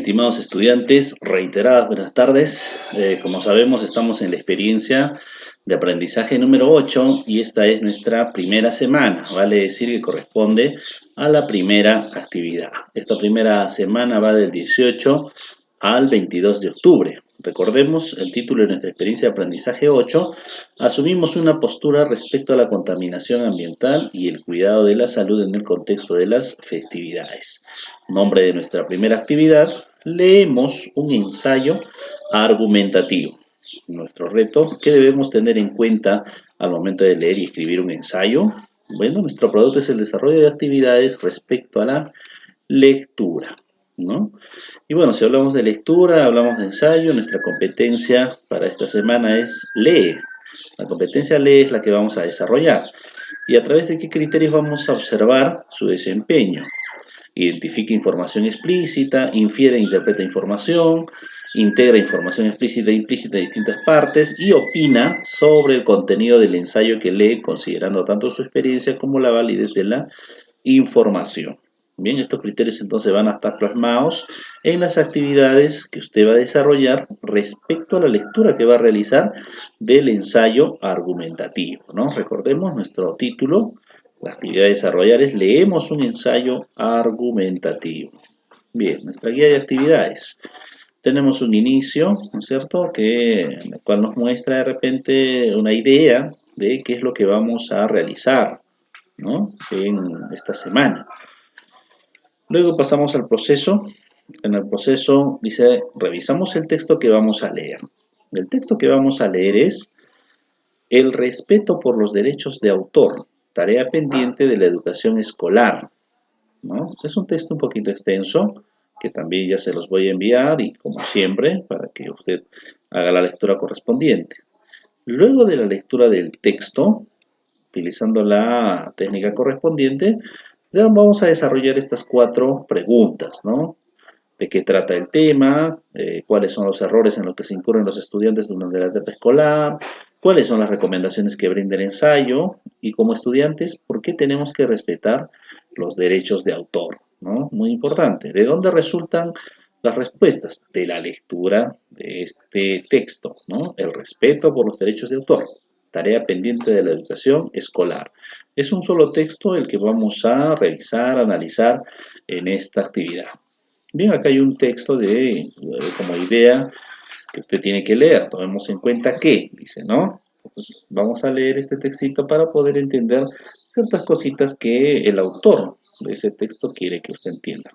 estimados estudiantes, reiteradas buenas tardes. Como sabemos, estamos en la experiencia de aprendizaje número 8 y esta es nuestra primera semana, vale decir que corresponde a la primera actividad. Esta primera semana va del 18 al 22 de octubre. Recordemos el título de nuestra experiencia de aprendizaje 8. Asumimos una postura respecto a la contaminación ambiental y el cuidado de la salud en el contexto de las festividades. Nombre de nuestra primera actividad, leemos un ensayo argumentativo. Nuestro reto, ¿qué debemos tener en cuenta al momento de leer y escribir un ensayo? Bueno, nuestro producto es el desarrollo de actividades respecto a la lectura, ¿no? Y bueno, si hablamos de lectura, hablamos de ensayo, nuestra competencia para esta semana es lee. La competencia lee es la que vamos a desarrollar. ¿Y a través de qué criterios vamos a observar su desempeño? Identifica información explícita, infiere e interpreta información, integra información explícita e implícita de distintas partes y opina sobre el contenido del ensayo que lee, considerando tanto su experiencia como la validez de la información. Bien, estos criterios entonces van a estar plasmados en las actividades que usted va a desarrollar respecto a la lectura que va a realizar del ensayo argumentativo, ¿no? Recordemos nuestro título, la actividad de desarrollar es leemos un ensayo argumentativo. Bien, nuestra guía de actividades. Tenemos un inicio, ¿no es cierto?, en el cual nos muestra de repente una idea de qué es lo que vamos a realizar, ¿no?, en esta semana. Luego pasamos al proceso. En el proceso dice, revisamos el texto que vamos a leer. El texto que vamos a leer es el respeto por los derechos de autor, tarea pendiente de la educación escolar, ¿no? Es un texto un poquito extenso, que también ya se los voy a enviar y como siempre, para que usted haga la lectura correspondiente. Luego de la lectura del texto, utilizando la técnica correspondiente, vamos a desarrollar estas 4 preguntas, ¿no? ¿De qué trata el tema? ¿Cuáles son los errores en los que se incurren los estudiantes durante la etapa escolar? ¿Cuáles son las recomendaciones que brinda el ensayo? Y como estudiantes, ¿por qué tenemos que respetar los derechos de autor? ¿No? Muy importante. ¿De dónde resultan las respuestas? De la lectura de este texto, ¿no? El respeto por los derechos de autor. Tarea pendiente de la educación escolar. Es un solo texto el que vamos a revisar, analizar en esta actividad. Bien, acá hay un texto como idea que usted tiene que leer. Tomemos en cuenta que, dice, ¿no? Pues vamos a leer este textito para poder entender ciertas cositas que el autor de ese texto quiere que usted entienda.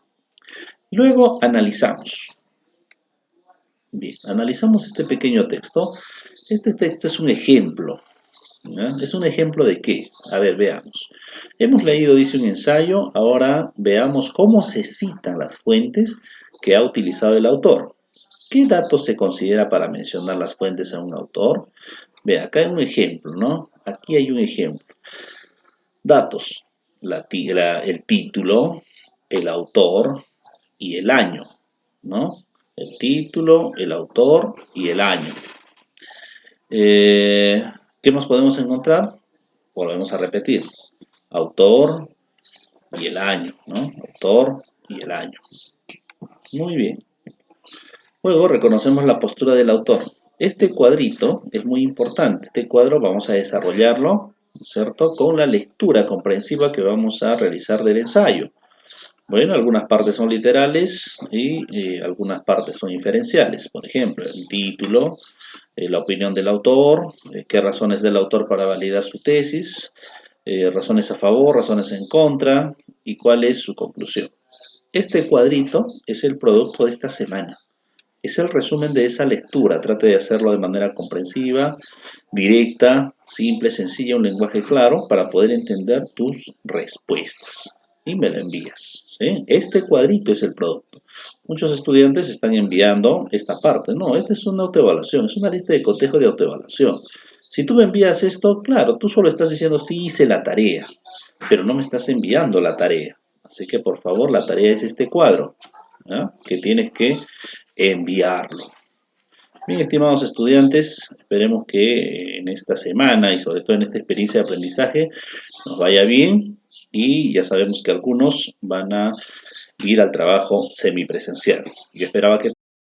Luego analizamos. Bien, analizamos este pequeño texto. Este texto es un ejemplo. ¿Ya? ¿Es un ejemplo de qué? A ver, veamos. Hemos leído, dice, un ensayo, ahora veamos cómo se citan las fuentes que ha utilizado el autor. ¿Qué datos se considera para mencionar las fuentes a un autor? Ve, acá hay un ejemplo, ¿no? Aquí hay un ejemplo. Datos, el título, el autor y el año, ¿no? El título, el autor y el año. ¿Qué más podemos encontrar? Volvemos a repetir. Autor y el año, ¿no? Autor y el año. Muy bien. Luego reconocemos la postura del autor. Este cuadrito es muy importante. Este cuadro vamos a desarrollarlo, ¿cierto?, con la lectura comprensiva que vamos a realizar del ensayo. Bueno, algunas partes son literales y algunas partes son inferenciales. Por ejemplo, el título, la opinión del autor, qué razones del autor para validar su tesis, razones a favor, razones en contra y cuál es su conclusión. Este cuadrito es el producto de esta semana. Es el resumen de esa lectura. Trate de hacerlo de manera comprensiva, directa, simple, sencilla, un lenguaje claro para poder entender tus respuestas. Y me lo envías, ¿sí? Este cuadrito es el producto. Muchos estudiantes están enviando esta parte. No, esta es una autoevaluación, es una lista de cotejo de autoevaluación. Si tú me envías esto, claro, tú solo estás diciendo sí hice la tarea, pero no me estás enviando la tarea. Así que por favor, la tarea es este cuadro, ¿ya?, que tienes que enviarlo. Bien, estimados estudiantes, esperemos que en esta semana y sobre todo en esta experiencia de aprendizaje nos vaya bien. y ya sabemos que algunos van a ir al trabajo semipresencial. Yo esperaba que